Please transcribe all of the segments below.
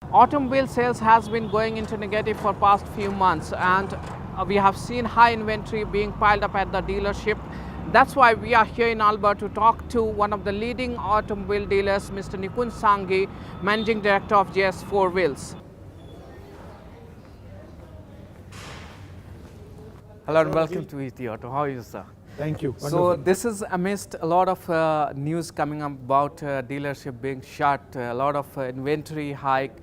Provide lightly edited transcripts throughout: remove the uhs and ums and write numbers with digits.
Automobile sales has been going into negative for past few months, and we have seen high inventory being piled up at the dealership. That's why we are here in Alwar to talk to one of the leading automobile dealers, Mr. Nikunj Sanghi, Managing Director of JS Fourwheels. Hello and welcome to ET Auto. How are you, sir? Thank you. So Wonderful. this is amidst a lot of news coming up about dealership being shut, a lot of inventory hike.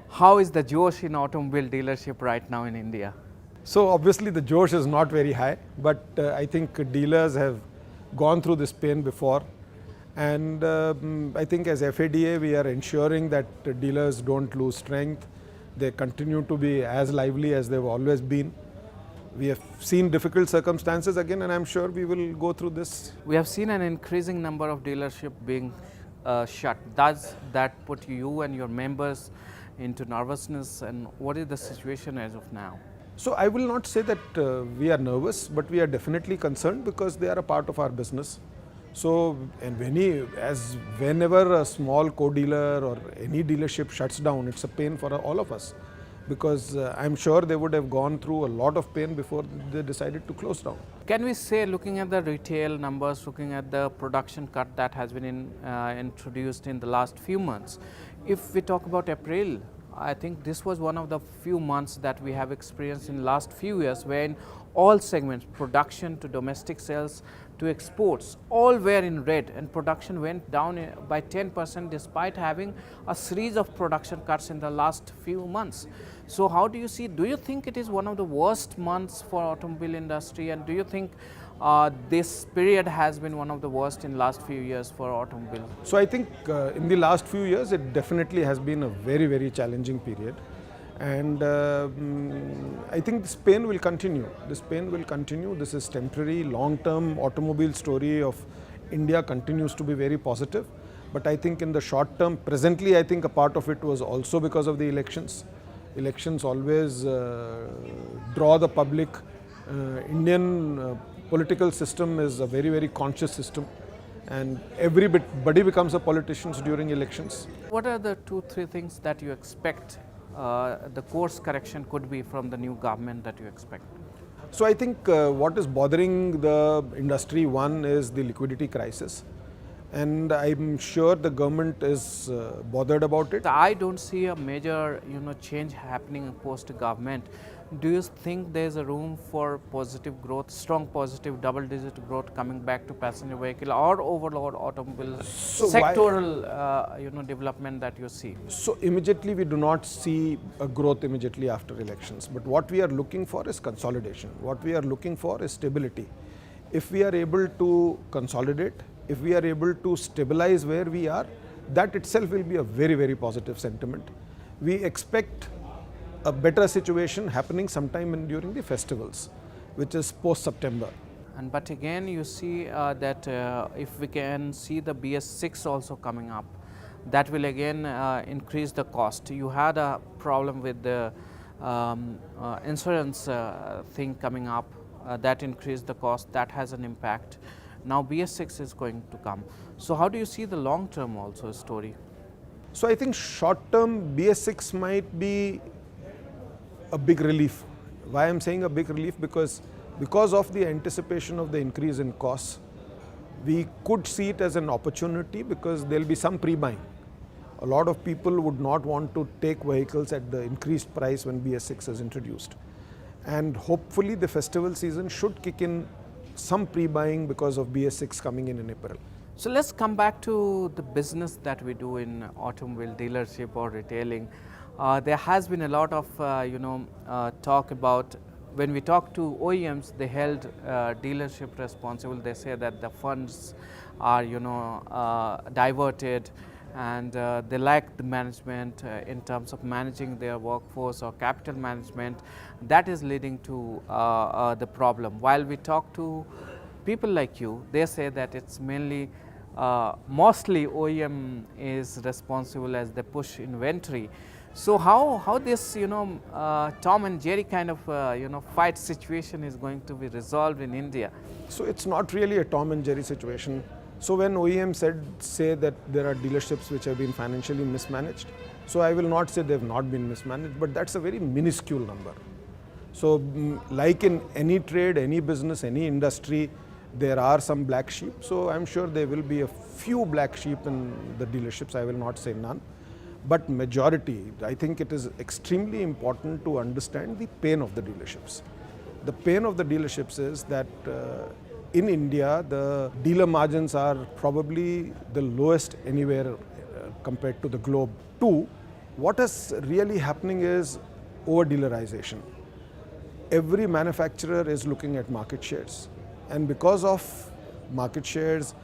How is the Josh in automobile dealership right now in India? So obviously the Josh is not very high, but I think dealers have gone through this pain before. And I think as FADA we are ensuring that dealers don't lose strength. They continue to be as lively as they've always been. We have seen difficult circumstances again, and I'm sure we will go through this. We have seen an increasing number of dealerships being shut. Does that put you and your members into nervousness, and what is the situation as of now? So I will not say that we are nervous, but we are definitely concerned because they are a part of our business. So, and whenever a small co-dealer or any dealership shuts down, it's a pain for all of us, because I'm sure they would have gone through a lot of pain before they decided to close down. Can we say, looking at the retail numbers, looking at the production cut that has been introduced in the last few months, if we talk about April, I think this was one of the few months that we have experienced in last few years when all segments, production to domestic sales to exports, all were in red, and production went down by 10% despite having a series of production cuts in the last few months. So how do you see, do you think it is one of the worst months for automobile industry, and do you think this period has been one of the worst in last few years for automobile? So I think in the last few years it definitely has been a very, very challenging period. And I think this pain will continue. This pain will continue. This is temporary. Long-term automobile story of India continues to be very positive. But I think in the short term, presently I think a part of it was also because of the elections. Elections always draw the public. Indian political system is a very, very conscious system, and everybody becomes a politician during elections. What are the 2-3 things that you expect the course correction could be from the new government that you expect? So I think what is bothering the industry, one is the liquidity crisis, and I'm sure the government is bothered about it. I don't see a major change happening post government. Do you think there is a room for positive growth, strong positive double-digit growth coming back to passenger vehicle or overall automobile sectoral development that you see? So immediately we do not see a growth immediately after elections, but what we are looking for is consolidation. What we are looking for is stability. If we are able to consolidate, if we are able to stabilize where we are, that itself will be a very, very positive sentiment. We expect a better situation happening sometime during the festivals, which is post-September. But again, you see that if we can see the BS6 also coming up, that will again increase the cost. You had a problem with the insurance thing coming up, that increased the cost, that has an impact. Now BS6 is going to come. So how do you see the long-term also story? So I think short-term BS6 might be a big relief. Why I'm saying a big relief? Because of the anticipation of the increase in costs, we could see it as an opportunity because there will be some pre-buying. A lot of people would not want to take vehicles at the increased price when BS6 is introduced. And hopefully the festival season should kick in some pre-buying because of BS6 coming in April. So let's come back to the business that we do in automobile dealership or retailing. There has been a lot of talk about, when we talk to OEMs, they held dealership responsible. They say that the funds are diverted, and they lack the management in terms of managing their workforce or capital management. That is leading to the problem. While we talk to people like you, they say that it's mainly mostly OEM is responsible as they push inventory. So how this Tom and Jerry kind of fight situation is going to be resolved in India? So it's not really a Tom and Jerry situation. So when OEM say that there are dealerships which have been financially mismanaged, So I will not say they have not been mismanaged, but that's a very minuscule number. So like in any trade, any business, any industry, there are some black sheep. So I'm sure there will be a few black sheep in the dealerships. I will not say none. But majority, I think it is extremely important to understand the pain of the dealerships. The pain of the dealerships is that in India, the dealer margins are probably the lowest anywhere compared to the globe. Two, what is really happening is over-dealerization. Every manufacturer is looking at market shares, and because of market shares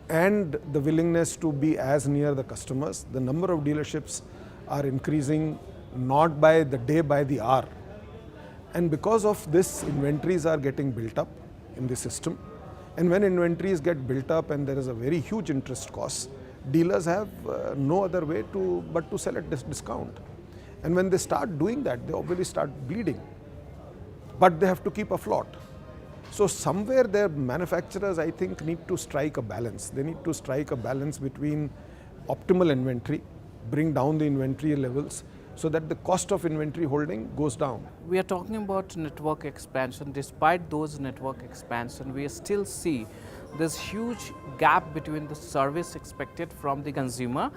and the willingness to be as near the customers, the number of dealerships are increasing not by the day, by the hour. And because of this, inventories are getting built up in the system, and when inventories get built up and there is a very huge interest cost, dealers have no other way but to sell at this discount. And when they start doing that, they obviously start bleeding, but they have to keep afloat. So somewhere their manufacturers, I think, need to strike a balance. They need to strike a balance between optimal inventory, bring down the inventory levels so that the cost of inventory holding goes down. We are talking about network expansion. Despite those network expansion, we still see this huge gap between the service expected from the consumer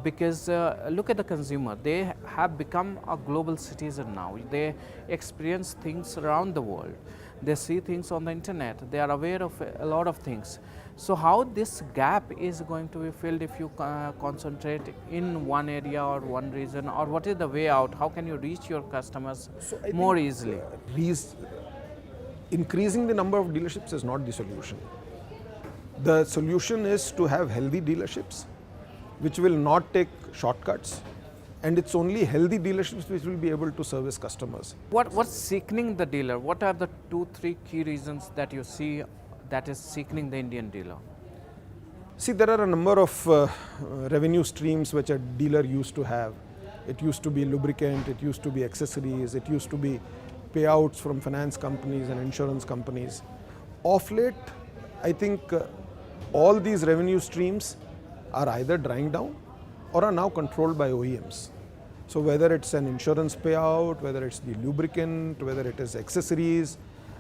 because look at the consumer. They have become a global citizen now. They experience things around the world. They see things on the internet. They are aware of a lot of things. So how this gap is going to be filled if you concentrate in one area or one region, or what is the way out? How can you reach your customers more easily? Increasing the number of dealerships is not the solution. The solution is to have healthy dealerships which will not take shortcuts, and it's only healthy dealerships which will be able to service customers. What's sickening the dealer? What are the 2-3 key reasons that you see that is sickening the Indian dealer? See, there are a number of revenue streams which a dealer used to have. It used to be lubricant, it used to be accessories, it used to be payouts from finance companies and insurance companies. Of late, I think all these revenue streams are either drying down or are now controlled by OEMs. So whether it's an insurance payout, whether it's the lubricant, whether it is accessories,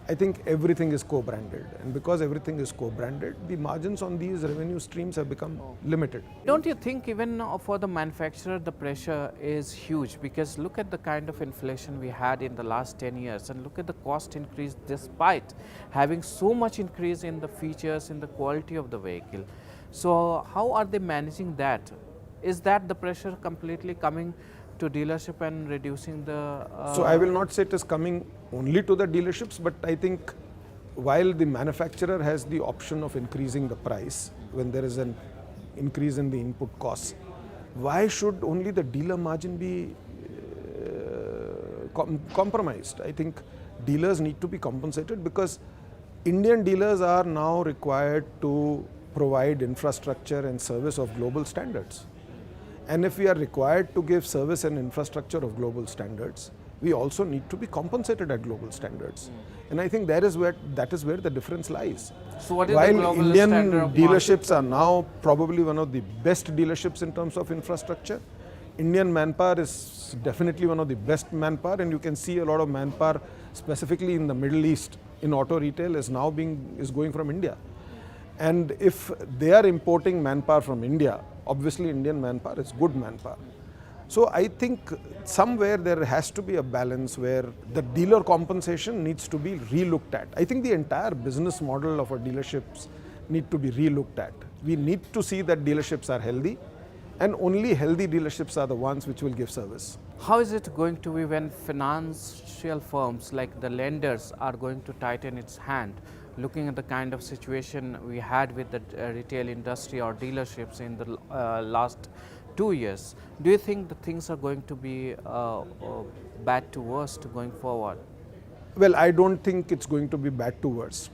I think everything is co-branded. And because everything is co-branded, the margins on these revenue streams have become limited. Don't you think even for the manufacturer the pressure is huge? Because look at the kind of inflation we had in the last 10 years and look at the cost increase despite having so much increase in the features, in the quality of the vehicle. So how are they managing that? Is that the pressure completely coming to dealership and reducing the... So I will not say it is coming only to the dealerships, but I think while the manufacturer has the option of increasing the price when there is an increase in the input costs, why should only the dealer margin be compromised? I think dealers need to be compensated because Indian dealers are now required to provide infrastructure and service of global standards. And if we are required to give service and infrastructure of global standards, we also need to be compensated at global standards. And I think that is where the difference lies. So what is While the global Indian standard of dealerships are now probably one of the best dealerships in terms of infrastructure, Indian manpower is definitely one of the best manpower, and you can see a lot of manpower specifically in the Middle East in auto retail is going from India. And if they are importing manpower from India, obviously Indian manpower is good manpower. So I think somewhere there has to be a balance where the dealer compensation needs to be relooked at. I think the entire business model of our dealerships need to be relooked at. We need to see that dealerships are healthy, and only healthy dealerships are the ones which will give service. How is it going to be when financial firms like the lenders are going to tighten its hand? Looking at the kind of situation we had with the retail industry or dealerships in the last 2 years, do you think the things are going to be bad to worst going forward? Well, I don't think it's going to be bad to worse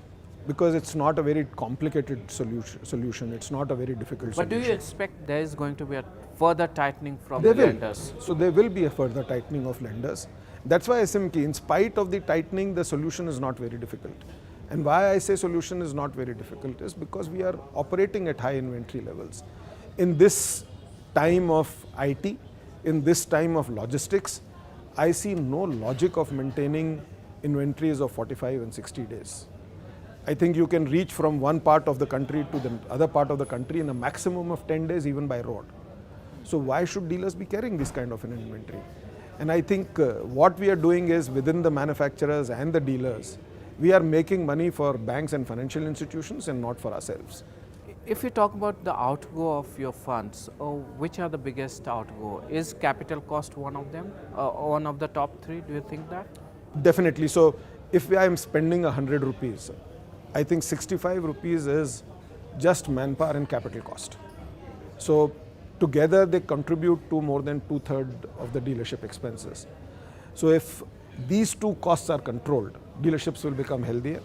because it's not a very complicated solution. It's not a very difficult solution. But do you expect there is going to be a further tightening from the lenders? So there will be a further tightening of lenders. That's why SMK, in spite of the tightening, the solution is not very difficult. And why I say solution is not very difficult is because we are operating at high inventory levels. In this time of IT, in this time of logistics, I see no logic of maintaining inventories of 45 and 60 days. I think you can reach from one part of the country to the other part of the country in a maximum of 10 days, even by road. So why should dealers be carrying this kind of an inventory? And I think what we are doing is, within the manufacturers and the dealers, we are making money for banks and financial institutions and not for ourselves. If you talk about the outgo of your funds, which are the biggest outgo? Is capital cost one of them, one of the top three? Do you think that? Definitely. So if I am spending 100 rupees, I think 65 rupees is just manpower and capital cost. So together they contribute to more than 2/3 of the dealership expenses. So if these two costs are controlled, dealerships will become healthier,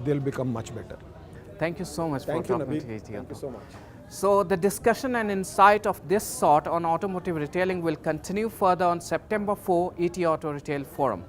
they'll become much better. Thank you so much Thank for you, talking Nabil. to us here. Thank you so much. So the discussion and insight of this sort on automotive retailing will continue further on September 4 ET Auto Retail Forum.